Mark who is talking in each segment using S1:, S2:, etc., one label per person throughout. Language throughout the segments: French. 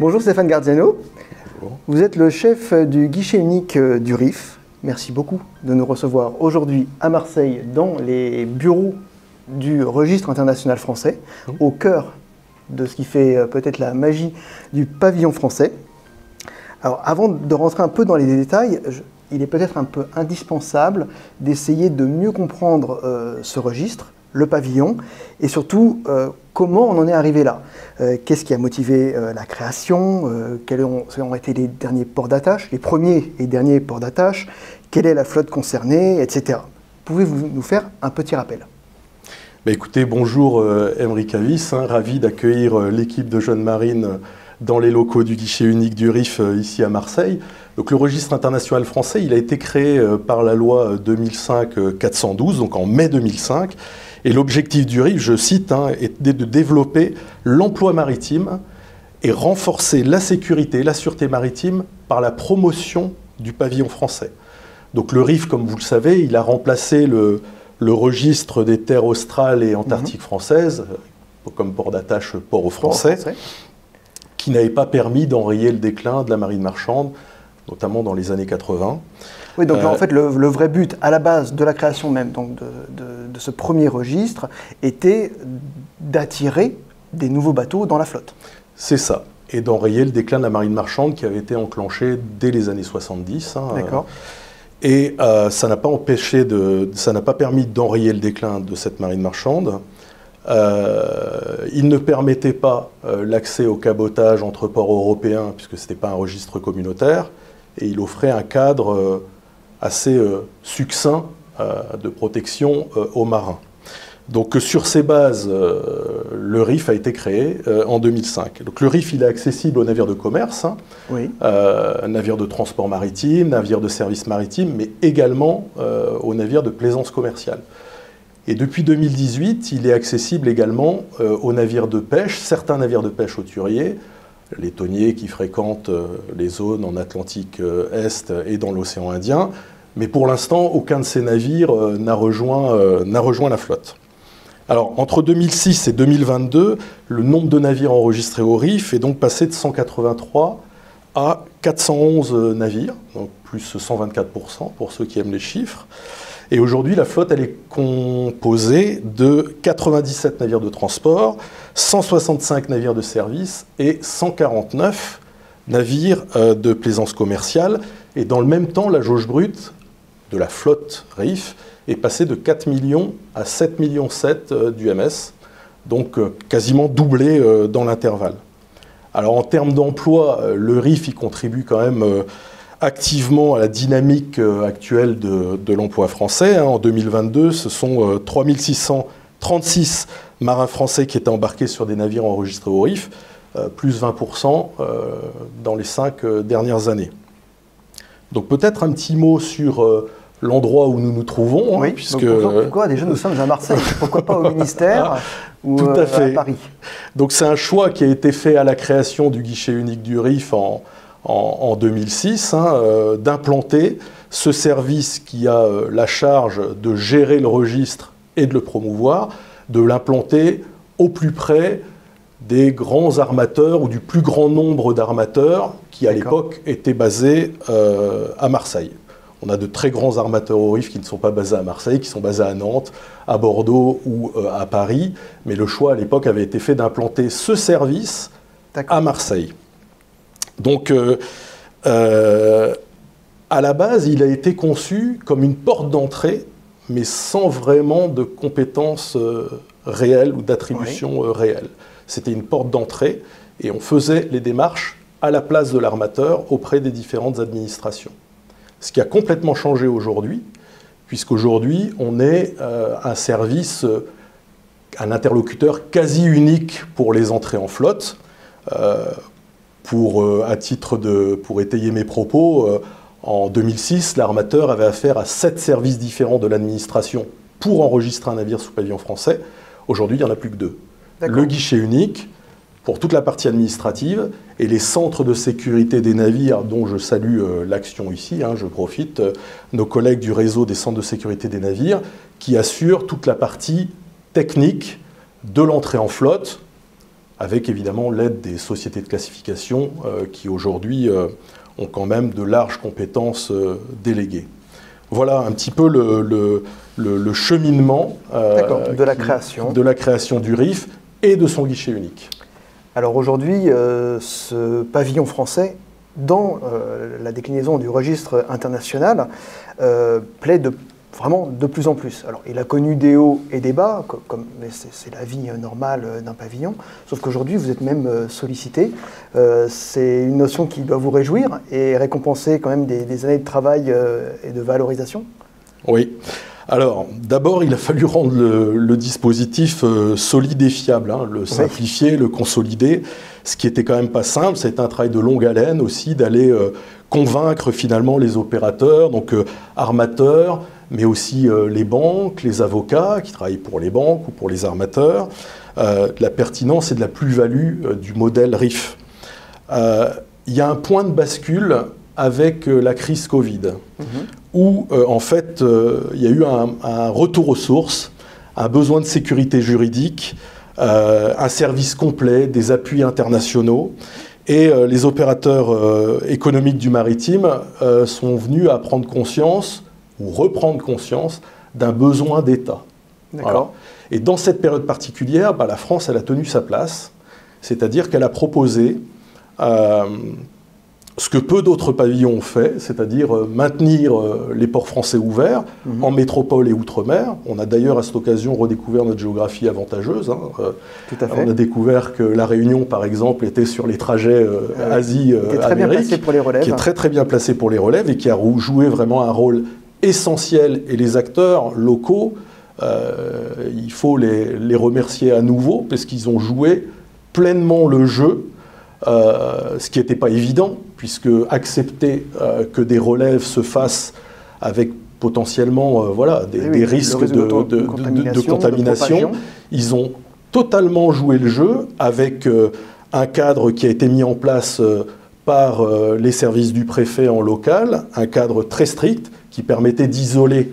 S1: Bonjour Stéphane Gardiano.
S2: Bonjour.
S1: Vous êtes le chef du guichet unique du RIF. Merci beaucoup de nous recevoir aujourd'hui à Marseille dans les bureaux du Registre international français, au cœur de ce qui fait peut-être la magie du pavillon français. Alors avant de rentrer un peu dans les détails, il est peut-être un peu indispensable d'essayer de mieux comprendre ce registre, le pavillon, et surtout comment on en est arrivé là. Qu'est-ce qui a motivé la création, quels ont été les derniers ports d'attache, les premiers et derniers ports d'attache, quelle est la flotte concernée, etc. Pouvez-vous nous faire un petit rappel?
S2: Écoutez, bonjour Emery Cavis, ravi d'accueillir l'équipe de Jeunes Marines dans les locaux du guichet unique du RIF ici à Marseille. Donc, le registre international français, il a été créé par la loi 2005-412, donc en mai 2005. Et l'objectif du RIF, je cite, était de développer l'emploi maritime et renforcer la sécurité et la sûreté maritime par la promotion du pavillon français. Donc le RIF, comme vous le savez, il a remplacé le registre des terres australes et antarctiques françaises, comme port d'attache port aux Français, qui n'avait pas permis d'enrayer le déclin de la marine marchande, notamment dans les années 80.
S1: Oui, donc en fait, le vrai but, à la base de la création même donc de ce premier registre, était d'attirer des nouveaux bateaux dans la flotte.
S2: C'est ça, et d'enrayer le déclin de la marine marchande qui avait été enclenché dès les années 70.
S1: D'accord.
S2: Et ça n'a pas permis d'enrayer le déclin de cette marine marchande. Il ne permettait pas l'accès au cabotage entre ports européens, puisque ce n'était pas un registre communautaire, et il offrait un cadre assez succinct de protection aux marins. Donc sur ces bases, le RIF a été créé en 2005. Donc le RIF, il est accessible aux navires de commerce, navires de transport maritime, navires de service maritime, mais également aux navires de plaisance commerciale. Et depuis 2018, il est accessible également aux navires de pêche, certains navires de pêche hauturiers, les thoniers qui fréquentent les zones en Atlantique Est et dans l'océan Indien. Mais pour l'instant, aucun de ces navires n'a rejoint la flotte. Alors, entre 2006 et 2022, le nombre de navires enregistrés au RIF est donc passé de 183 à 411 navires, donc plus 124% pour ceux qui aiment les chiffres. Et aujourd'hui, la flotte, elle est composée de 97 navires de transport, 165 navires de service et 149 navires de plaisance commerciale. Et dans le même temps, la jauge brute de la flotte RIF est passée de 4 millions à 7,7 millions d'UMS, donc quasiment doublé dans l'intervalle. Alors en termes d'emploi, le RIF y contribue quand même activement à la dynamique actuelle de l'emploi français. En 2022, ce sont 3636 marins français qui étaient embarqués sur des navires enregistrés au RIF, plus 20% dans les 5 dernières années. Donc peut-être un petit mot sur l'endroit où nous nous trouvons.
S1: Oui,
S2: puisque
S1: pourquoi déjà nous sommes à Marseille? Pourquoi pas au ministère ou
S2: Tout à fait.
S1: à Paris?
S2: Donc c'est un choix qui a été fait à la création du guichet unique du RIF en 2006, d'implanter ce service qui a la charge de gérer le registre et de le promouvoir, de l'implanter au plus près des grands armateurs ou du plus grand nombre d'armateurs qui à l'époque étaient basés à Marseille. On a de très grands armateurs au RIF qui ne sont pas basés à Marseille, qui sont basés à Nantes, à Bordeaux ou à Paris, mais le choix à l'époque avait été fait d'implanter ce service à Marseille. Donc, à la base, il a été conçu comme une porte d'entrée, mais sans vraiment de compétences réelles ou d'attribution réelle. C'était une porte d'entrée et on faisait les démarches à la place de l'armateur auprès des différentes administrations. Ce qui a complètement changé aujourd'hui, puisqu'aujourd'hui, on est un service, un interlocuteur quasi unique pour les entrées en flotte. Pour étayer mes propos, en 2006, l'armateur avait affaire à 7 services différents de l'administration pour enregistrer un navire sous pavillon français. Aujourd'hui, il n'y en a plus que 2. Le guichet unique, pour toute la partie administrative, et les centres de sécurité des navires, dont je salue l'action ici, je profite, nos collègues du réseau des centres de sécurité des navires, qui assurent toute la partie technique de l'entrée en flotte, avec évidemment l'aide des sociétés de classification qui aujourd'hui ont quand même de larges compétences déléguées. Voilà un petit peu le cheminement
S1: de la création
S2: du RIF et de son guichet unique.
S1: Alors aujourd'hui, ce pavillon français, dans la déclinaison du registre international, plaît vraiment de plus en plus. Alors, il a connu des hauts et des bas, mais c'est la vie normale d'un pavillon, sauf qu'aujourd'hui, vous êtes même sollicité. C'est une notion qui doit vous réjouir et récompenser quand même des années de travail et de valorisation.
S2: Oui. Alors, d'abord, il a fallu rendre le dispositif solide et fiable, hein, le simplifier, le consolider, ce qui était quand même pas simple. C'est un travail de longue haleine aussi, d'aller convaincre finalement les opérateurs, donc armateurs, mais aussi les banques, les avocats qui travaillent pour les banques ou pour les armateurs, de la pertinence et de la plus-value du modèle RIF. Il y a un point de bascule avec la crise Covid, où en fait il y a eu un retour aux sources, un besoin de sécurité juridique, un service complet, des appuis internationaux, et les opérateurs économiques du maritime sont venus à prendre conscience, ou reprendre conscience, d'un besoin d'État. Voilà. Et dans cette période particulière, la France, elle a tenu sa place, c'est-à-dire qu'elle a proposé ce que peu d'autres pavillons ont fait, c'est-à-dire maintenir les ports français ouverts en métropole et outre-mer. On a d'ailleurs à cette occasion redécouvert notre géographie avantageuse. Hein.
S1: Tout à fait.
S2: On a découvert que la Réunion, par exemple, était sur les trajets Asie-Amérique, qui est très très bien placé pour les relèves et qui a joué vraiment un rôle essentiel. Et les acteurs locaux, il faut les remercier à nouveau parce qu'ils ont joué pleinement le jeu. Ce qui n'était pas évident, puisque accepter que des relèves se fassent avec potentiellement des risques de contamination, ils ont totalement joué le jeu avec un cadre qui a été mis en place par les services du préfet en local, un cadre très strict qui permettait d'isoler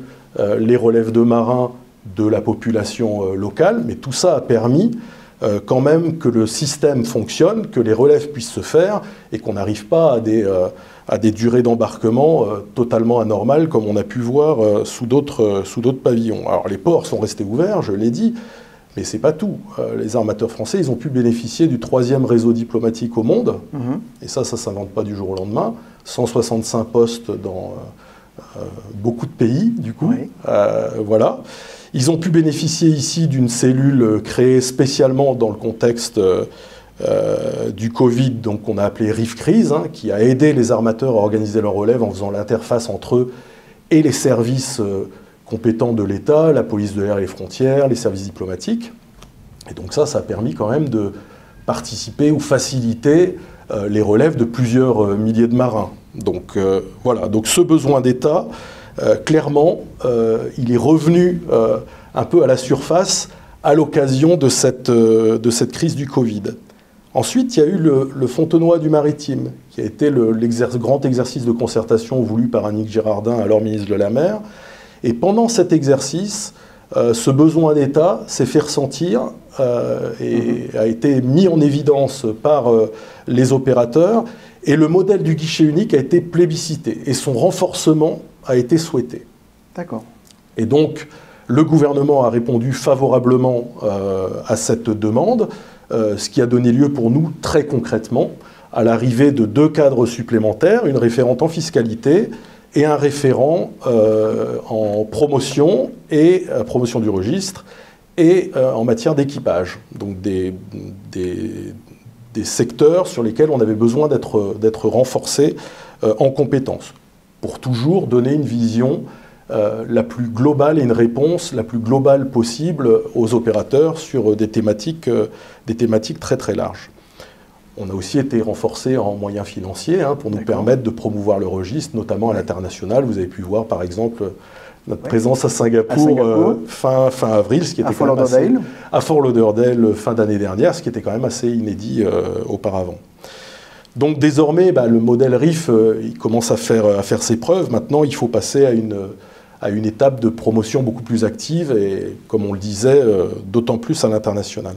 S2: les relèves de marins de la population locale, mais tout ça a permis quand même que le système fonctionne, que les relèves puissent se faire et qu'on n'arrive pas à des durées d'embarquement totalement anormales comme on a pu voir sous d'autres pavillons. Alors les ports sont restés ouverts, je l'ai dit, mais c'est pas tout. Les armateurs français, ils ont pu bénéficier du 3e réseau diplomatique au monde, et ça s'invente pas du jour au lendemain. 165 postes dans beaucoup de pays, du coup. Voilà. Ils ont pu bénéficier ici d'une cellule créée spécialement dans le contexte du Covid, donc qu'on a appelé RIF Crise, hein, qui a aidé les armateurs à organiser leur relève en faisant l'interface entre eux et les services compétents de l'État, la police de l'air et les frontières, les services diplomatiques. Et donc ça a permis quand même de participer ou faciliter les relèves de plusieurs milliers de marins. Donc voilà, donc ce besoin d'État, clairement, il est revenu un peu à la surface à l'occasion de cette crise du Covid. Ensuite, il y a eu le Fontenoy du Maritime, qui a été le grand exercice de concertation voulu par Annick Girardin, alors ministre de la Mer. Et pendant cet exercice, ce besoin d'État s'est fait ressentir et a été mis en évidence par les opérateurs. Et le modèle du guichet unique a été plébiscité et son renforcement a été souhaité.
S1: D'accord.
S2: Et donc, le gouvernement a répondu favorablement à cette demande, ce qui a donné lieu pour nous, très concrètement, à l'arrivée de 2 cadres supplémentaires, une référente en fiscalité et un référent en promotion et promotion du registre et en matière d'équipage. Donc des secteurs sur lesquels on avait besoin d'être renforcés en compétences, pour toujours donner une vision la plus globale et une réponse la plus globale possible aux opérateurs sur des thématiques très très larges. On a aussi été renforcé en moyens financiers pour nous permettre de promouvoir le registre, notamment à l'international. Vous avez pu voir par exemple notre présence à Singapour, fin avril, ce qui était quand même à Fort Lauderdale fin d'année dernière, ce qui était quand même assez inédit auparavant. Donc désormais, le modèle RIF, il commence à faire ses preuves. Maintenant, il faut passer à une étape de promotion beaucoup plus active et, comme on le disait, d'autant plus à l'international.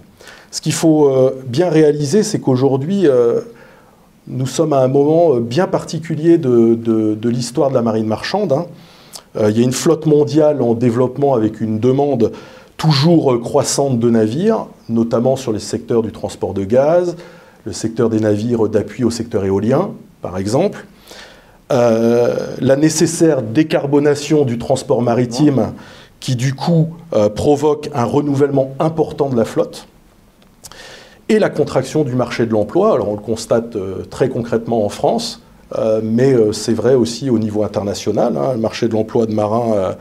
S2: Ce qu'il faut bien réaliser, c'est qu'aujourd'hui, nous sommes à un moment bien particulier de l'histoire de la marine marchande, hein. Il y a une flotte mondiale en développement avec une demande toujours croissante de navires, notamment sur les secteurs du transport de gaz, le secteur des navires d'appui au secteur éolien, par exemple. La nécessaire décarbonation du transport maritime qui, du coup, provoque un renouvellement important de la flotte. Et la contraction du marché de l'emploi. Alors, on le constate très concrètement en France, mais c'est vrai aussi au niveau international, hein. Le marché de l'emploi de marins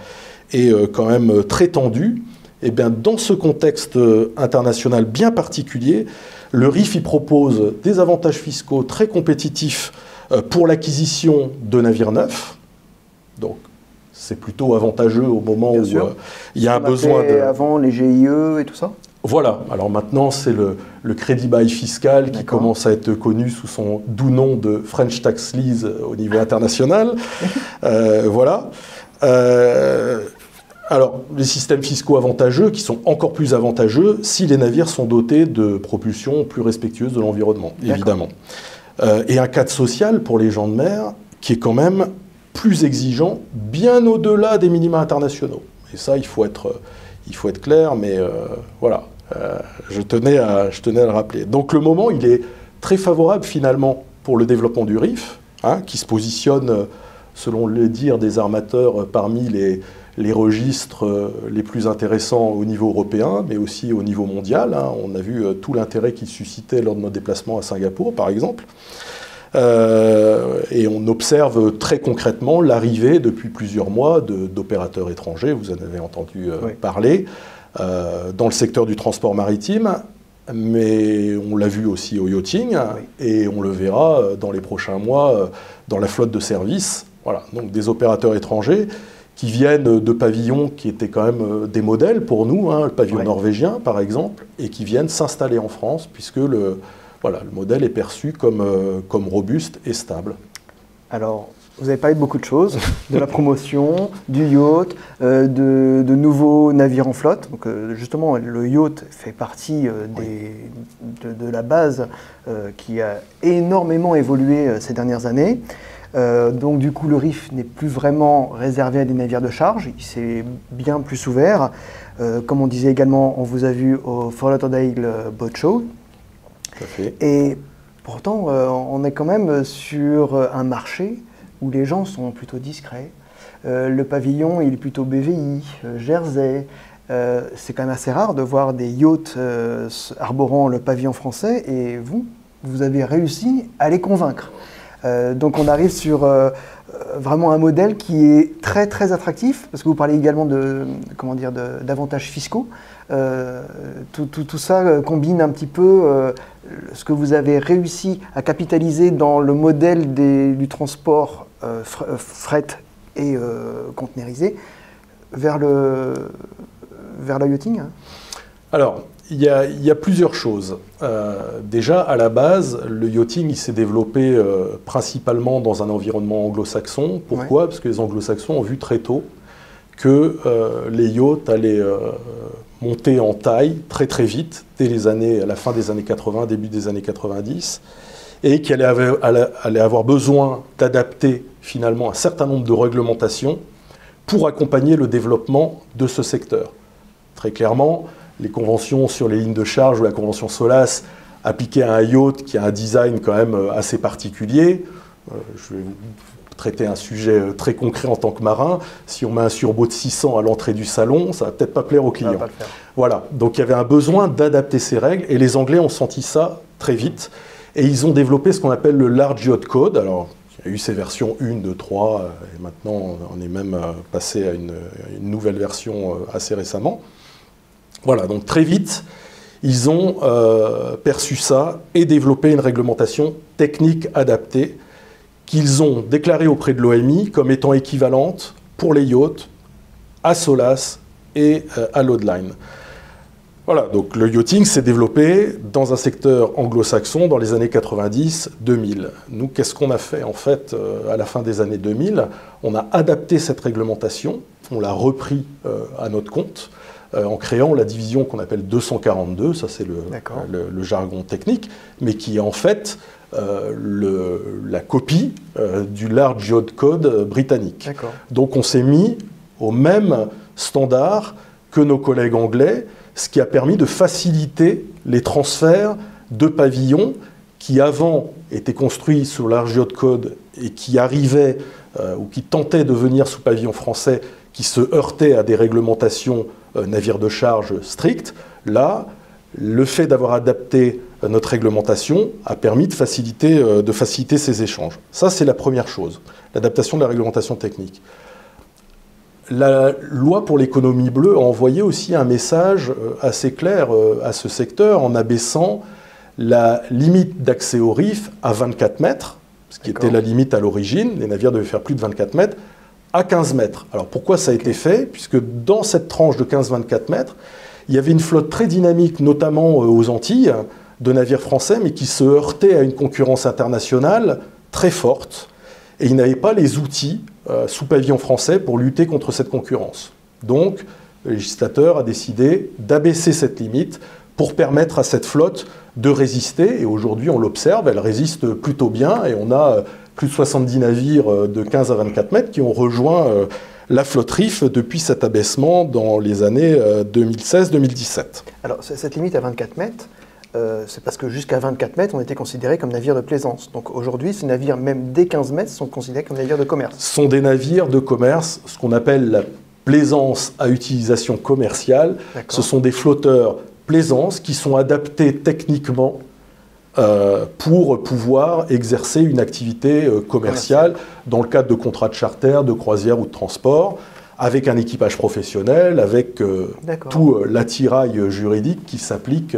S2: est quand même très tendu. Et bien, dans ce contexte international bien particulier, le RIF y propose des avantages fiscaux très compétitifs pour l'acquisition de navires neufs. Donc, c'est plutôt avantageux au moment où il y a un besoin de...
S1: Avant les GIE et tout ça.
S2: Voilà. Alors maintenant, c'est le crédit bail fiscal qui commence à être connu sous son doux nom de French Tax Lease au niveau international. Voilà. Alors, les systèmes fiscaux avantageux qui sont encore plus avantageux si les navires sont dotés de propulsion plus respectueuse de l'environnement, évidemment. Et un cadre social pour les gens de mer qui est quand même plus exigeant, bien au-delà des minima internationaux. Et ça, il faut être clair, mais voilà, je tenais à le rappeler. Donc le moment, il est très favorable finalement pour le développement du RIF, hein, qui se positionne, selon le dire des armateurs, parmi les registres les plus intéressants au niveau européen, mais aussi au niveau mondial, hein. On a vu tout l'intérêt qu'il suscitait lors de notre déplacement à Singapour, par exemple. Et on observe très concrètement l'arrivée depuis plusieurs mois d'opérateurs étrangers, vous en avez entendu parler, dans le secteur du transport maritime, mais on l'a vu aussi au yachting, et on le verra dans les prochains mois dans la flotte de service. Voilà, donc des opérateurs étrangers qui viennent de pavillons qui étaient quand même des modèles pour nous, hein, le pavillon norvégien par exemple, et qui viennent s'installer en France, puisque le modèle est perçu comme robuste et stable.
S1: Alors, vous avez parlé de beaucoup de choses, de la promotion, du yacht, de nouveaux navires en flotte. Donc, justement, le yacht fait partie de la base qui a énormément évolué ces dernières années. Donc, du coup, le RIF n'est plus vraiment réservé à des navires de charge, il s'est bien plus ouvert. Comme on disait également, on vous a vu au Fort Lauderdale Boat Show.
S2: Tout à fait.
S1: Et pourtant, on est quand même sur un marché où les gens sont plutôt discrets. Le pavillon, il est plutôt BVI, Jersey. C'est quand même assez rare de voir des yachts arborant le pavillon français, et vous avez réussi à les convaincre. Donc on arrive sur vraiment un modèle qui est très très attractif, parce que vous parlez également d'avantages fiscaux. Tout ça combine un petit peu ce que vous avez réussi à capitaliser dans le modèle du transport fret et conteneurisé vers le yachting, hein.
S2: Alors, il y a plusieurs choses. Déjà, à la base, le yachting il s'est développé principalement dans un environnement anglo-saxon. Pourquoi ? Parce que les anglo-saxons ont vu très tôt que les yachts allaient monter en taille très très vite, à la fin des années 80, début des années 90, et qu'il allait avoir besoin d'adapter finalement un certain nombre de réglementations pour accompagner le développement de ce secteur. Très clairement, les conventions sur les lignes de charge ou la convention SOLAS appliquées à un yacht qui a un design quand même assez particulier. Je vais vous traiter un sujet très concret en tant que marin. Si on met un surboat de 600 à l'entrée du salon, ça va peut-être pas plaire aux clients. Voilà, donc il y avait un besoin d'adapter ces règles, et les Anglais ont senti ça très vite, et ils ont développé ce qu'on appelle le Large Yacht Code. Alors, il y a eu ces versions 1, 2, 3, et maintenant on est même passé à une nouvelle version assez récemment. Voilà, donc très vite, ils ont perçu ça et développé une réglementation technique adaptée qu'ils ont déclarée auprès de l'OMI comme étant équivalente pour les yachts à SOLAS et à Loadline. Voilà, donc le yachting s'est développé dans un secteur anglo-saxon dans les années 90-2000. Nous, qu'est-ce qu'on a fait en fait à la fin des années 2000? On a adapté cette réglementation, on l'a repris à notre compte en créant la division qu'on appelle 242, ça c'est le jargon technique, mais qui est en fait la copie du Large Yacht Code britannique. Donc on s'est mis au même standard que nos collègues anglais, ce qui a permis de faciliter les transferts de pavillons qui avant étaient construits sous le Large Yacht Code et qui arrivaient ou qui tentaient de venir sous pavillon français, qui se heurtaient à des réglementations navires de charge strictes. Là, le fait d'avoir adapté notre réglementation a permis de faciliter ces échanges. Ça, c'est la première chose, l'adaptation de la réglementation technique. La loi pour l'économie bleue a envoyé aussi un message assez clair à ce secteur en abaissant la limite d'accès au RIF à 24 mètres, ce qui était la limite à l'origine, les navires devaient faire plus de 24 mètres, à 15 mètres. Alors pourquoi ça a été fait? Puisque dans cette tranche de 15-24 mètres, il y avait une flotte très dynamique, notamment aux Antilles, de navires français, mais qui se heurtaient à une concurrence internationale très forte. Et ils n'avaient pas les outils sous pavillon français pour lutter contre cette concurrence. Donc, le législateur a décidé d'abaisser cette limite pour permettre à cette flotte de résister. Et aujourd'hui, on l'observe, elle résiste plutôt bien. Et on a plus de 70 navires de 15 à 24 mètres qui ont rejoint la flotte RIF depuis cet abaissement dans les années 2016-2017.
S1: Alors, cette limite à 24 mètres, c'est parce que jusqu'à 24 mètres, on était considérés comme navires de plaisance. Donc aujourd'hui, ces navires, même dès 15 mètres, sont considérés comme navires de commerce.
S2: Ce sont des navires de commerce, ce qu'on appelle la plaisance à utilisation commerciale. Ce sont des flotteurs plaisance qui sont adaptés techniquement pour pouvoir exercer une activité commerciale dans le cadre de contrats de charter, de croisière ou de transport, avec un équipage professionnel, avec tout l'attirail juridique qui s'applique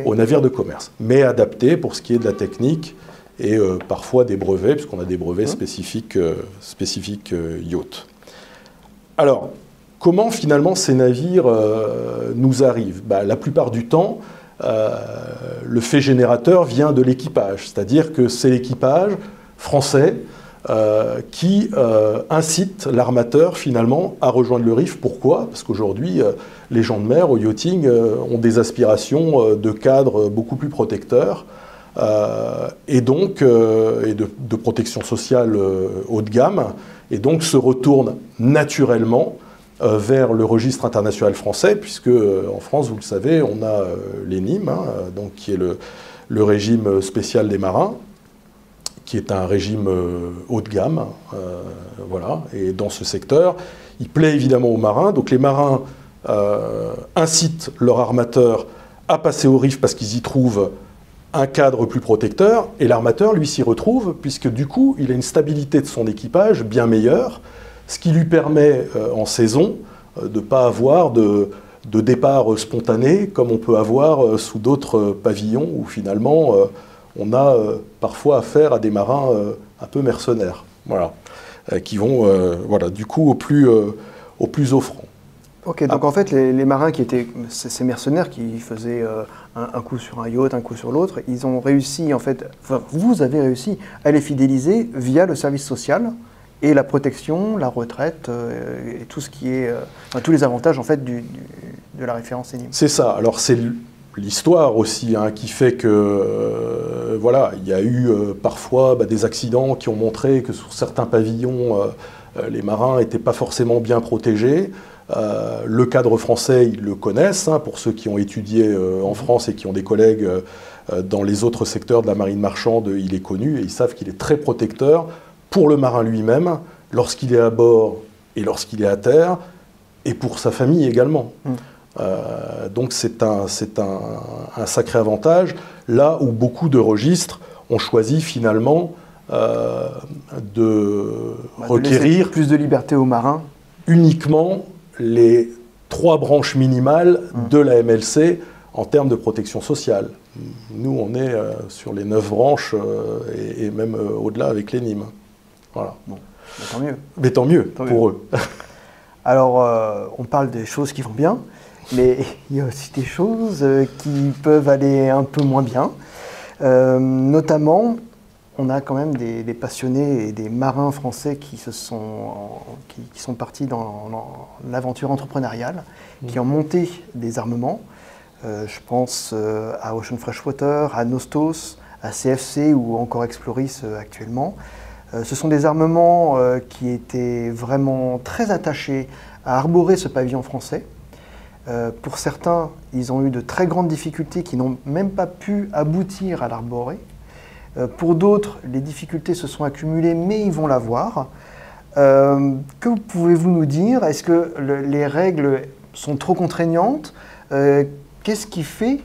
S2: aux navires de commerce, mais adapté pour ce qui est de la technique et parfois des brevets, puisqu'on a des brevets spécifiques yacht. Alors, comment finalement ces navires nous arrivent? La plupart du temps, le fait générateur vient de l'équipage, c'est-à-dire que c'est l'équipage français qui incite l'armateur finalement à rejoindre le RIF. Pourquoi? Parce qu'aujourd'hui, les gens de mer au yachting ont des aspirations de cadres beaucoup plus protecteurs et donc de protection sociale haut de gamme, et donc se retournent naturellement vers le registre international français, puisque en France, vous le savez, on a l'ENIM, donc qui est le régime spécial des marins, qui est un régime haut de gamme, voilà. Et dans ce secteur, il plaît évidemment aux marins. Donc les marins incitent leur armateur à passer au RIF parce qu'ils y trouvent un cadre plus protecteur, et l'armateur, lui, s'y retrouve, puisque du coup, il a une stabilité de son équipage bien meilleure, ce qui lui permet, en saison, de ne pas avoir de départ spontané, comme on peut avoir sous d'autres pavillons, où finalement, on a parfois affaire à des marins un peu mercenaires, voilà, qui vont, voilà, du coup, au plus offrant.
S1: Ok, donc en fait, les marins qui étaient ces mercenaires qui faisaient un coup sur un yacht, un coup sur l'autre, ils ont réussi, en fait, enfin, vous avez réussi à les fidéliser via le service social et la protection, la retraite et tout ce qui est, enfin, tous les avantages en fait de la référence ENIM.
S2: C'est ça. Alors c'est l'histoire aussi qui fait que voilà, il y a eu parfois des accidents qui ont montré que sur certains pavillons, les marins n'étaient pas forcément bien protégés. Le cadre français, ils le connaissent, pour ceux qui ont étudié en France et qui ont des collègues dans les autres secteurs de la marine marchande, il est connu et ils savent qu'il est très protecteur pour le marin lui-même, lorsqu'il est à bord et lorsqu'il est à terre, et pour sa famille également. Donc c'est un sacré avantage, là où beaucoup de registres ont choisi finalement de requérir
S1: plus de liberté aux marins,
S2: uniquement les 3 branches minimales de la MLC en termes de protection sociale. Nous, on est sur les 9 branches et même au-delà avec l'ENIM. Voilà.
S1: Bon, tant mieux.
S2: Mais tant mieux pour eux.
S1: Alors, on parle des choses qui vont bien. mais il y a aussi des choses qui peuvent aller un peu moins bien. Notamment, on a quand même des passionnés et des marins français qui sont partis dans l'aventure entrepreneuriale, qui ont monté des armements. Je pense à Ocean Freshwater, à Nostos, à CFC ou encore Exploris actuellement. Ce sont des armements qui étaient vraiment très attachés à arborer ce pavillon français. Pour certains, ils ont eu de très grandes difficultés qui n'ont même pas pu aboutir à l'arborer. Pour d'autres, les difficultés se sont accumulées, mais ils vont l'avoir. Que pouvez-vous nous dire? Est-ce que les règles sont trop contraignantes? Qu'est-ce qui fait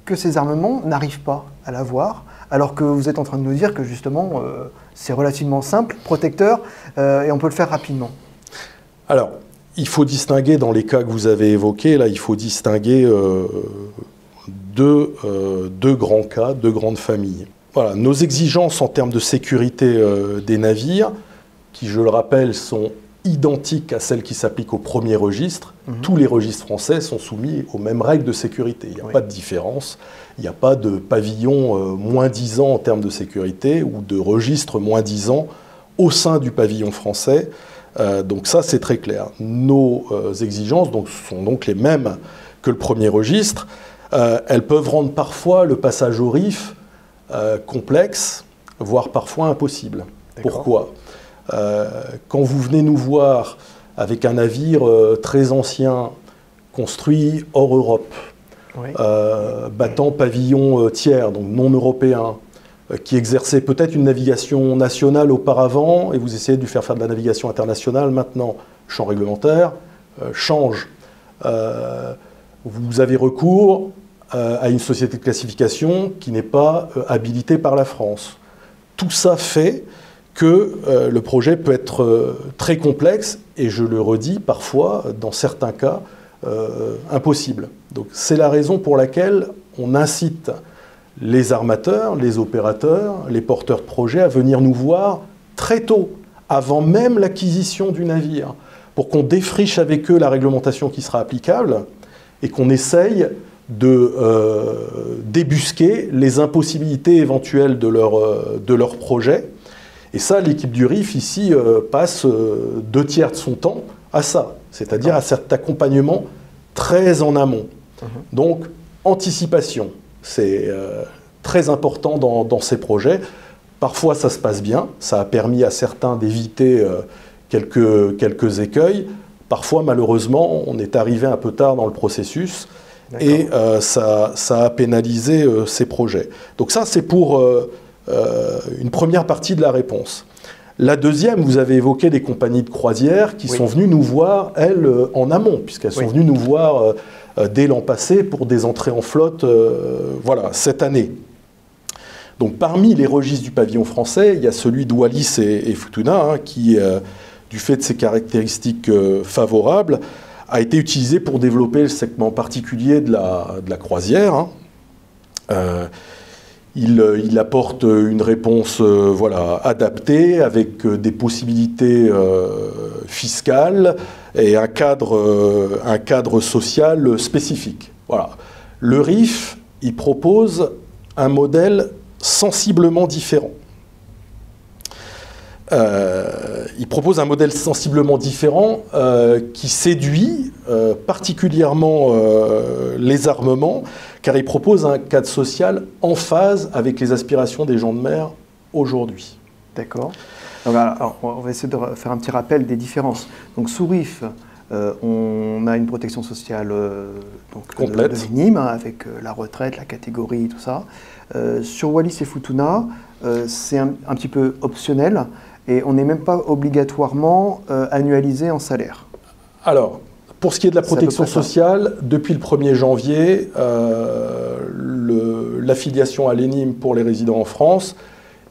S1: que ces armements n'arrivent pas à l'avoir, alors que vous êtes en train de nous dire que justement c'est relativement simple, protecteur, et on peut le faire rapidement?
S2: Alors, il faut distinguer dans les cas que vous avez évoqués, là il faut distinguer deux grands cas, deux grandes familles. Voilà, nos exigences en termes de sécurité des navires, qui je le rappelle sont identiques à celles qui s'appliquent au premier registre. Tous les registres français sont soumis aux mêmes règles de sécurité. Il n'y a pas de différence. Il n'y a pas de pavillon moins 10 ans en termes de sécurité ou de registre moins 10 ans au sein du pavillon français. Donc ça, c'est très clair. Nos exigences sont donc les mêmes que le premier registre. Elles peuvent rendre parfois le passage au RIF complexe, voire parfois impossible. Pourquoi ? Quand vous venez nous voir avec un navire très ancien, construit hors Europe, battant pavillon tiers, donc non européen, qui exerçait peut-être une navigation nationale auparavant, et vous essayez de lui faire de la navigation internationale maintenant, champ réglementaire, change. Vous avez recours à une société de classification qui n'est pas habilitée par la France. Tout ça fait que le projet peut être très complexe et, je le redis, parfois, dans certains cas, impossible. Donc c'est la raison pour laquelle on incite les armateurs, les opérateurs, les porteurs de projets à venir nous voir très tôt, avant même l'acquisition du navire, pour qu'on défriche avec eux la réglementation qui sera applicable et qu'on essaye de débusquer les impossibilités éventuelles de leur projet. Et ça, l'équipe du RIF, ici, passe 2/3 de son temps à ça, c'est-à-dire à cet accompagnement très en amont. Donc, anticipation, c'est très important dans ces projets. Parfois, ça se passe bien, ça a permis à certains d'éviter quelques écueils. Parfois, malheureusement, on est arrivé un peu tard dans le processus et ça a pénalisé ces projets. Donc ça, c'est pour une première partie de la réponse. La deuxième, vous avez évoqué des compagnies de croisière qui sont venues nous voir, elles, en amont, puisqu'elles sont venues nous voir dès l'an passé pour des entrées en flotte voilà, cette année. Donc parmi les registres du pavillon français, il y a celui de Wallis et Futuna, qui, du fait de ses caractéristiques favorables, a été utilisé pour développer le segment particulier de la croisière. Il apporte une réponse voilà, adaptée, avec des possibilités fiscales et un cadre social spécifique. Voilà. Le RIF, il propose un modèle sensiblement différent. Qui séduit particulièrement les armements, car il propose un cadre social en phase avec les aspirations des gens de mer aujourd'hui.
S1: D'accord. Alors, on va essayer de faire un petit rappel des différences. Donc, sous RIF, on a une protection sociale complète, de minime, avec la retraite, la catégorie, tout ça. Sur Wallis et Futuna, c'est un petit peu optionnel et on n'est même pas obligatoirement annualisé en salaire.
S2: Alors, pour ce qui est de la protection sociale, depuis le 1er janvier, l'affiliation à l'ENIM pour les résidents en France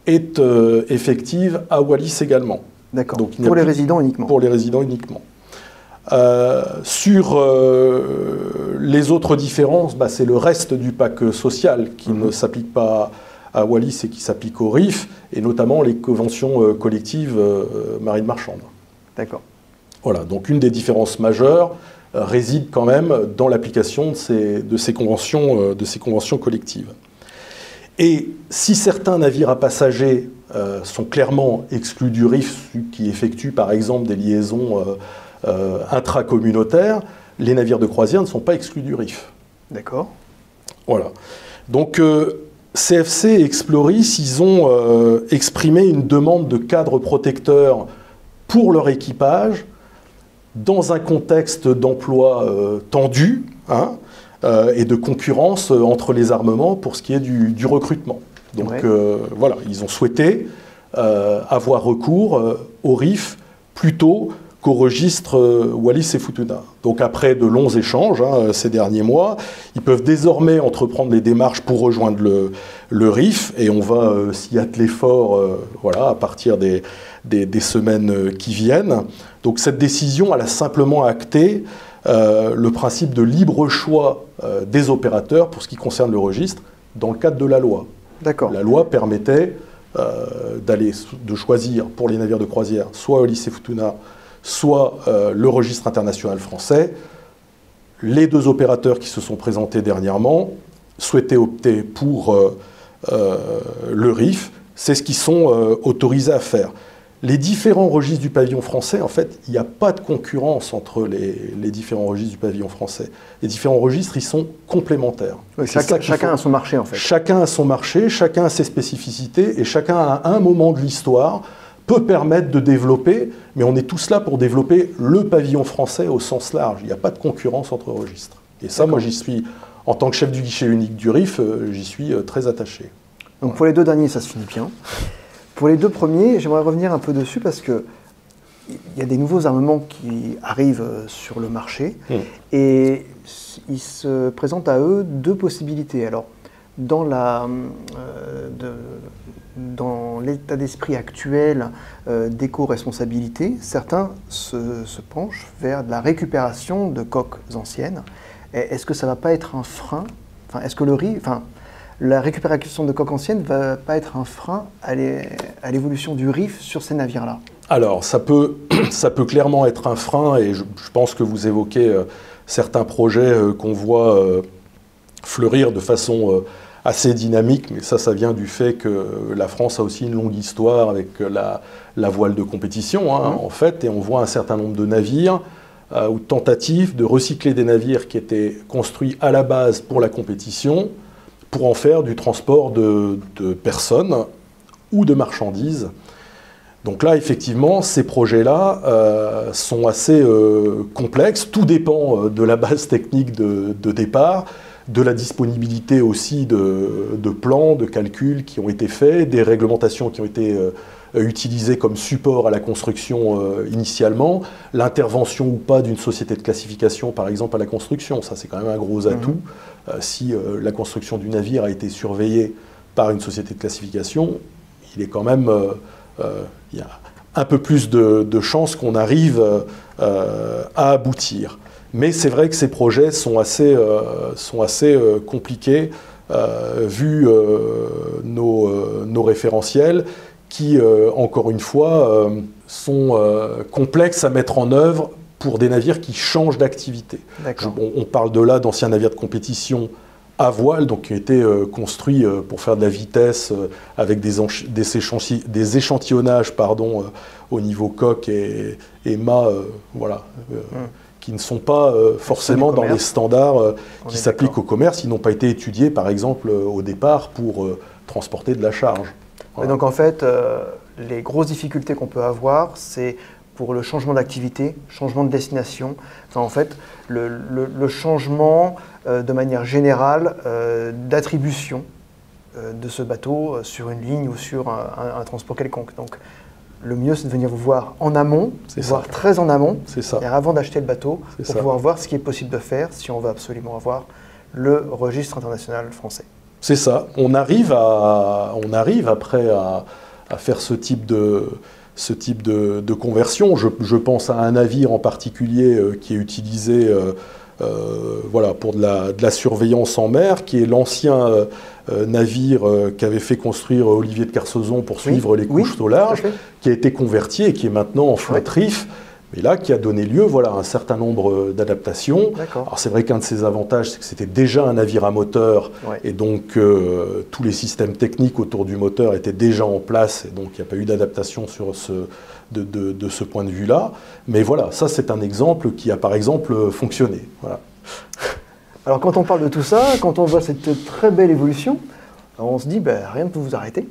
S2: est effective à Wallis également.
S1: D'accord, pour les résidents uniquement.
S2: Pour les résidents uniquement. Sur les autres différences, c'est le reste du pacte social qui ne s'applique pas à Wallis et qui s'applique au RIF, et notamment les conventions collectives marines marchandes.
S1: D'accord.
S2: Voilà, donc une des différences majeures, réside quand même dans l'application de ces conventions collectives. Et si certains navires à passagers sont clairement exclus du RIF, qui effectuent par exemple des liaisons intracommunautaires, les navires de croisière ne sont pas exclus du RIF.
S1: D'accord.
S2: Voilà. Donc CFC et Exploris, ils ont exprimé une demande de cadre protecteur pour leur équipage dans un contexte d'emploi tendu, hein, et de concurrence entre les armements pour ce qui est du recrutement. Donc voilà, ils ont souhaité avoir recours au RIF plutôt qu'au registre Wallis et Futuna. Donc après de longs échanges ces derniers mois, ils peuvent désormais entreprendre les démarches pour rejoindre le RIF, et on va s'y atteler fort voilà, à partir des semaines qui viennent. Donc cette décision, elle a simplement acté le principe de libre choix des opérateurs pour ce qui concerne le registre dans le cadre de la loi.
S1: D'accord.
S2: La loi permettait de choisir pour les navires de croisière soit Wallis et Futuna, soit le registre international français. Les deux opérateurs qui se sont présentés dernièrement souhaitaient opter pour le RIF. C'est ce qu'ils sont autorisés à faire. Les différents registres du pavillon français, en fait, il n'y a pas de concurrence entre les différents registres du pavillon français. Les différents registres, ils sont complémentaires.
S1: Oui, chacun a son marché, en fait.
S2: Chacun a son marché, chacun a ses spécificités, et chacun, à un moment de l'histoire, peut permettre de développer, mais on est tous là pour développer le pavillon français au sens large. Il n'y a pas de concurrence entre registres. Et ça, moi, j'y suis, en tant que chef du guichet unique du RIF, j'y suis très attaché.
S1: Donc pour les deux derniers, ça se finit bien. Pour les deux premiers, j'aimerais revenir un peu dessus parce qu'il y a des nouveaux armements qui arrivent sur le marché et il se présente à eux deux possibilités. Alors, dans l'état d'esprit actuel d'éco-responsabilité, certains se penchent vers de la récupération de coques anciennes. Est-ce que ça ne va pas être un frein? Est-ce que la récupération de coques anciennes ne va pas être un frein à l'évolution du RIF sur ces navires-là?
S2: Alors, ça peut clairement être un frein, et je pense que vous évoquez certains projets qu'on voit fleurir de façon assez dynamique, mais ça vient du fait que la France a aussi une longue histoire avec la voile de compétition, en fait, et on voit un certain nombre de navires ou tentatives de recycler des navires qui étaient construits à la base pour la compétition, pour en faire du transport de personnes ou de marchandises. Donc là, effectivement, ces projets-là sont assez complexes. Tout dépend de la base technique de départ, de la disponibilité aussi de plans, de calculs qui ont été faits, des réglementations qui ont été utilisées comme support à la construction initialement, l'intervention ou pas d'une société de classification, par exemple, à la construction. Ça, c'est quand même un gros atout. Si la construction du navire a été surveillée par une société de classification, il est quand même... il y a un peu plus de chances qu'on arrive à aboutir. Mais c'est vrai que ces projets sont assez compliqués, vu nos référentiels, qui, encore une fois, sont complexes à mettre en œuvre pour des navires qui changent d'activité. On parle de là d'anciens navires de compétition à voile, donc qui ont été construits pour faire de la vitesse avec des échantillonnages au niveau coque et mât, voilà, qui ne sont pas forcément dans les standards qui s'appliquent au commerce. Ils n'ont pas été étudiés, par exemple, au départ pour transporter de la charge.
S1: Voilà. Et donc en fait, les grosses difficultés qu'on peut avoir, c'est pour le changement d'activité, changement de destination, en fait, le changement de manière générale d'attribution de ce bateau sur une ligne ou sur un transport quelconque. Donc le mieux, c'est de venir vous voir en amont, voire très en amont, avant d'acheter le bateau, pour pouvoir voir ce qui est possible de faire si on veut absolument avoir le registre international français.
S2: C'est ça. On arrive après à faire ce type de conversion. Je pense à un navire en particulier qui est utilisé voilà, pour de la surveillance en mer, qui est l'ancien navire qu'avait fait construire Olivier de Kersauzon pour suivre les couches au large, qui a été converti et qui est maintenant en flotte RIF mais là qui a donné lieu à un certain nombre d'adaptations. Alors c'est vrai qu'un de ses avantages, c'est que c'était déjà un navire à moteur, et donc tous les systèmes techniques autour du moteur étaient déjà en place, et donc il n'y a pas eu d'adaptation de ce point de vue-là. Mais voilà, ça c'est un exemple qui a par exemple fonctionné. Voilà.
S1: Alors quand on parle de tout ça, quand on voit cette très belle évolution, on se dit rien ne peut vous arrêter,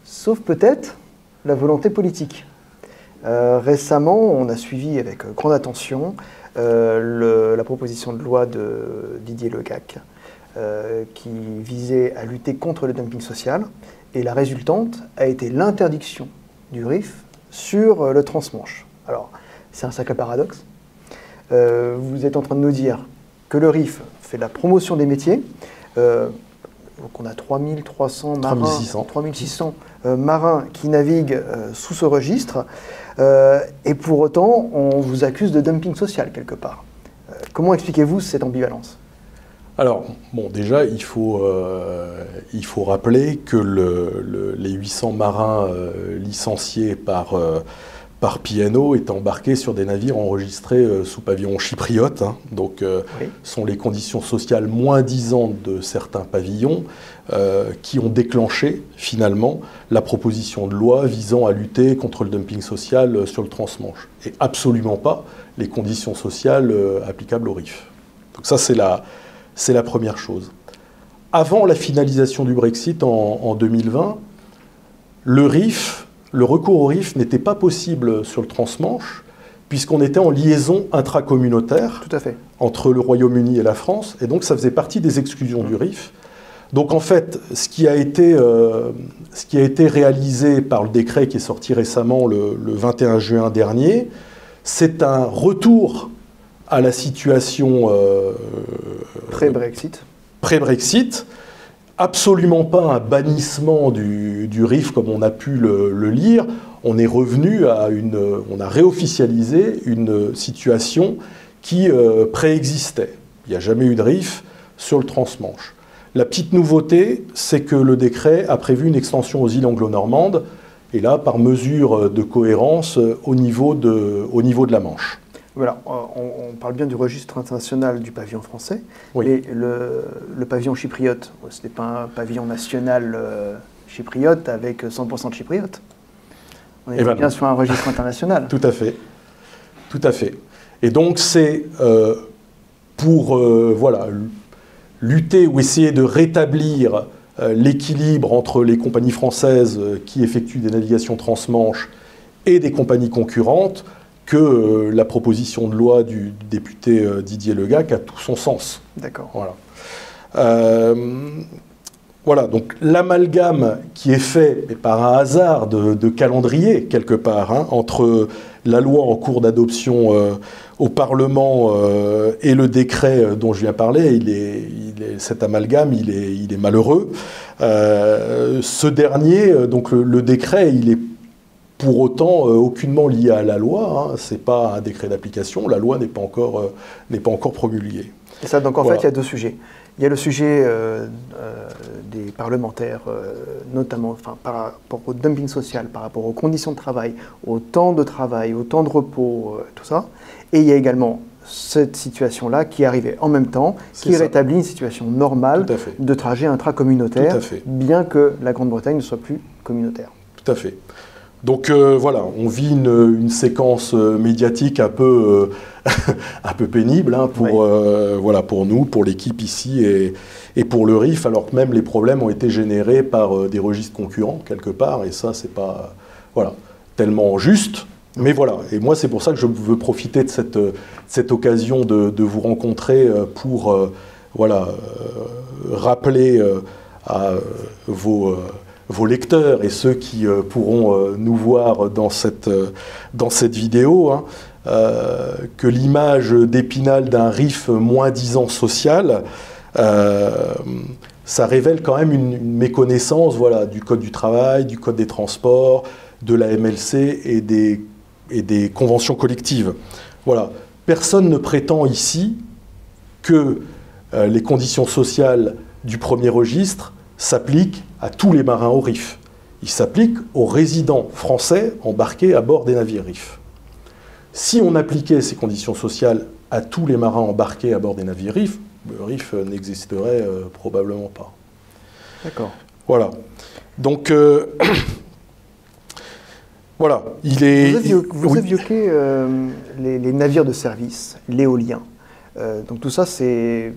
S1: sauf peut-être la volonté politique. Récemment, on a suivi avec grande attention la proposition de loi de Didier Le Gac qui visait à lutter contre le dumping social, et la résultante a été l'interdiction du RIF sur le transmanche. Alors, c'est un sacré paradoxe. Vous êtes en train de nous dire que le RIF fait la promotion des métiers. Donc on a 3300 marins, 3600 marins qui naviguent sous ce registre, et pour autant on vous accuse de dumping social quelque part. Comment expliquez-vous cette ambivalence?
S2: Alors, bon, déjà, il faut rappeler que les 800 marins licenciés par P&O est embarqué sur des navires enregistrés sous pavillon chypriote, donc sont les conditions sociales moins disantes de certains pavillons qui ont déclenché finalement la proposition de loi visant à lutter contre le dumping social sur le transmanche, et absolument pas les conditions sociales applicables au RIF. Donc ça c'est la première chose. Avant la finalisation du Brexit en 2020, le recours au RIF n'était pas possible sur le transmanche, puisqu'on était en liaison intracommunautaire entre le Royaume-Uni et la France, et donc ça faisait partie des exclusions du RIF. Donc en fait, ce qui a été réalisé par le décret qui est sorti récemment le 21 juin dernier, c'est un retour à la situation pré-Brexit, absolument pas un bannissement du RIF comme on a pu le lire. On est revenu on a réofficialisé une situation qui préexistait. Il n'y a jamais eu de RIF sur le transmanche. La petite nouveauté, c'est que le décret a prévu une extension aux îles anglo-normandes, et là, par mesure de cohérence, au niveau de la Manche.
S1: Voilà, on parle bien du registre international du pavillon français, mais le pavillon chypriote, ce n'est pas un pavillon national chypriote avec 100% de chypriote. On est bien sur un registre international.
S2: Tout à fait. Tout à fait. Et donc c'est pour lutter ou essayer de rétablir l'équilibre entre les compagnies françaises qui effectuent des navigations transmanche et des compagnies concurrentes que la proposition de loi du député Didier Le Gac a tout son sens.
S1: D'accord.
S2: Voilà, donc l'amalgame qui est fait, mais par un hasard de calendrier, quelque part, entre la loi en cours d'adoption au Parlement et le décret dont je viens parler, cet amalgame, il est malheureux. Ce dernier, donc le décret, il est pour autant aucunement lié à la loi, ce n'est pas un décret d'application, la loi n'est pas encore promulguée.
S1: Et ça, donc en fait, il y a deux sujets. Il y a le sujet des parlementaires, notamment par rapport au dumping social, par rapport aux conditions de travail, au temps de travail, au temps de repos, tout ça. Et il y a également cette situation-là qui est arrivée en même temps, qui rétablit une situation normale de trajet intracommunautaire, bien que la Grande-Bretagne ne soit plus communautaire.
S2: Tout à fait. Donc voilà, on vit une séquence médiatique un peu pénible pour nous, pour l'équipe ici et pour le RIF, alors que même les problèmes ont été générés par des registres concurrents quelque part, et ça c'est pas tellement juste. Mais voilà, et moi c'est pour ça que je veux profiter de cette occasion de vous rencontrer pour rappeler à vos lecteurs et ceux qui pourront nous voir dans cette vidéo, que l'image d'Épinal d'un RIF moins-disant social, ça révèle quand même une méconnaissance du Code du travail, du Code des transports, de la MLC et des conventions collectives. Voilà. Personne ne prétend ici que les conditions sociales du premier registre s'appliquent à tous les marins au RIF. Il s'applique aux résidents français embarqués à bord des navires RIF. Si on appliquait ces conditions sociales à tous les marins embarqués à bord des navires RIF, le RIF n'existerait probablement pas.
S1: D'accord.
S2: Voilà. Donc, voilà.
S1: Vous évoquez les navires de service, l'éolien. Donc tout ça, ce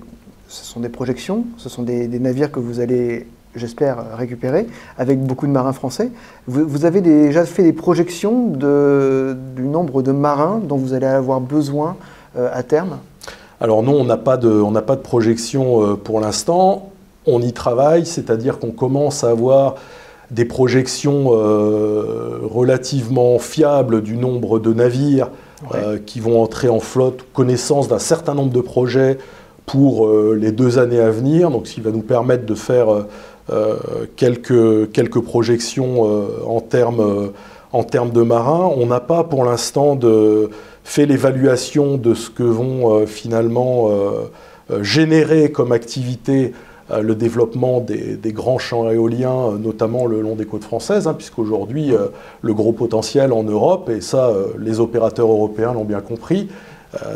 S1: sont des projections, ce sont des navires que vous allez, j'espère, récupérer avec beaucoup de marins français. Vous avez déjà fait des projections du nombre de marins dont vous allez avoir besoin à terme?
S2: Alors non, on n'a pas de projection pour l'instant. On y travaille, c'est-à-dire qu'on commence à avoir des projections relativement fiables du nombre de navires qui vont entrer en flotte, connaissance d'un certain nombre de projets pour les 2 années à venir, donc ce qui va nous permettre de faire quelques projections en termes de marins. On n'a pas pour l'instant fait l'évaluation de ce que vont finalement générer comme activité le développement des grands champs éoliens, notamment le long des côtes françaises, puisqu'aujourd'hui, le gros potentiel en Europe, et ça, les opérateurs européens l'ont bien compris,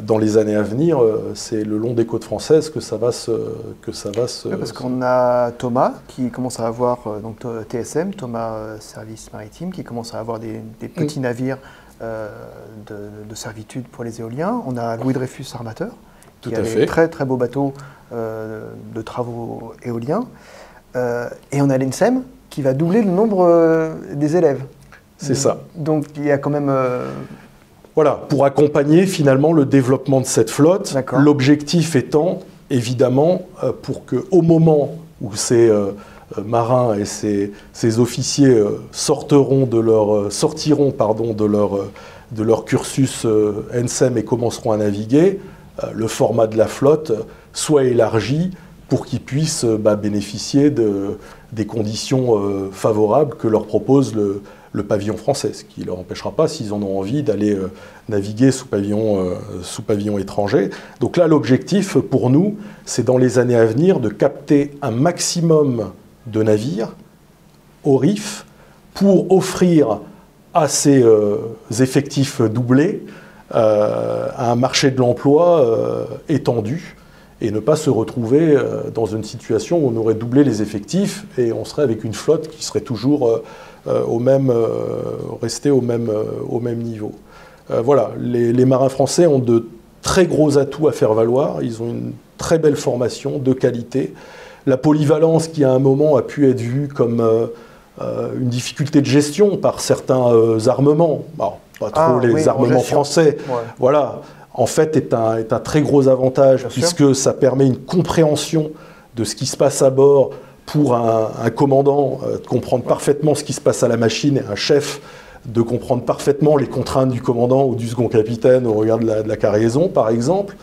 S2: dans les années à venir, c'est le long des côtes françaises que ça va se...
S1: Oui, parce qu'on a Thomas qui commence à avoir, donc TSM, Thomas Service Maritime, qui commence à avoir des petits navires de servitude pour les éoliens. On a Louis Dreyfus Armateur, qui a des très très beaux bateaux de travaux éoliens. Et on a l'ENSEM qui va doubler le nombre des élèves.
S2: C'est ça.
S1: Donc il y a quand même...
S2: Voilà, pour accompagner finalement le développement de cette flotte, l'objectif étant évidemment pour qu'au moment où ces marins et ces officiers sortiront de leur cursus ENSEM et commenceront à naviguer, le format de la flotte soit élargi pour qu'ils puissent bénéficier des conditions favorables que leur propose le pavillon français, ce qui ne leur empêchera pas, s'ils en ont envie, d'aller naviguer sous pavillon étranger. Donc là, l'objectif pour nous, c'est dans les années à venir de capter un maximum de navires au RIF pour offrir à ces effectifs doublés un marché de l'emploi étendu et ne pas se retrouver dans une situation où on aurait doublé les effectifs et on serait avec une flotte qui serait toujours rester au même niveau. Voilà, les marins français ont de très gros atouts à faire valoir, ils ont une très belle formation de qualité. La polyvalence qui à un moment a pu être vue comme une difficulté de gestion par certains armements, alors, pas trop les armements français, voilà, en fait est un très gros avantage puisque ça permet une compréhension de ce qui se passe à bord pour un commandant de comprendre parfaitement ce qui se passe à la machine et un chef de comprendre parfaitement les contraintes du commandant ou du second capitaine au regard de la cargaison, par exemple.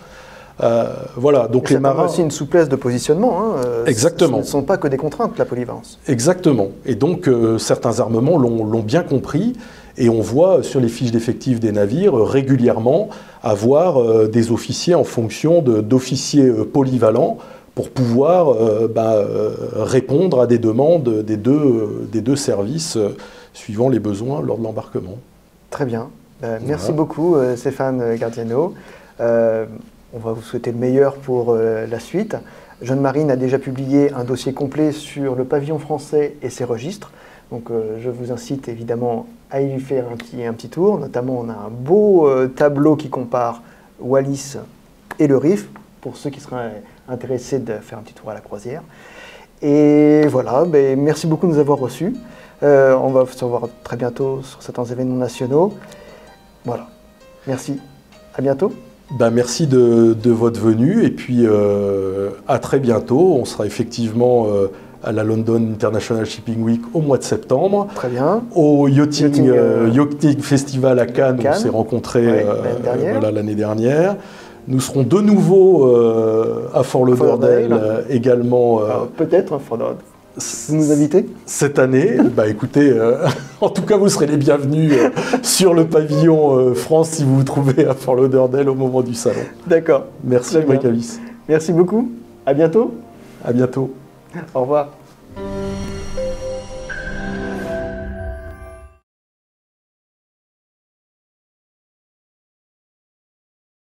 S2: Voilà, donc les marins...
S1: aussi une souplesse de positionnement.
S2: Exactement.
S1: Ce ne sont pas que des contraintes, la polyvalence.
S2: Exactement. Et donc, certains armements l'ont bien compris. Et on voit sur les fiches d'effectifs des navires régulièrement avoir des officiers en fonction d'officiers polyvalents pour pouvoir répondre à des demandes des deux services suivant les besoins lors de l'embarquement.
S1: Très bien. Merci beaucoup Stéphane Gardiano. On va vous souhaiter le meilleur pour la suite. Jeune Marine a déjà publié un dossier complet sur le pavillon français et ses registres. Donc je vous incite évidemment à y faire un petit tour. Notamment, on a un beau tableau qui compare Wallis et le RIF, pour ceux qui seraient intéressés de faire un petit tour à la croisière. Et voilà, merci beaucoup de nous avoir reçus. On va se revoir très bientôt sur certains événements nationaux. Voilà, merci. À bientôt.
S2: Merci de votre venue et puis à très bientôt. On sera effectivement à la London International Shipping Week au mois de septembre.
S1: Très bien.
S2: Au Yachting Festival à Cannes, où on s'est rencontrés l'année dernière. Nous serons de nouveau à Fort Lauderdale également.
S1: Peut-être à Fort Lauderdale. Vous nous invitez
S2: cette année? Écoutez, en tout cas, vous serez les bienvenus sur le pavillon France si vous vous trouvez à Fort Lauderdale au moment du salon.
S1: D'accord.
S2: Merci, Bricalis.
S1: Merci beaucoup. À bientôt.
S2: À bientôt.
S1: Au revoir.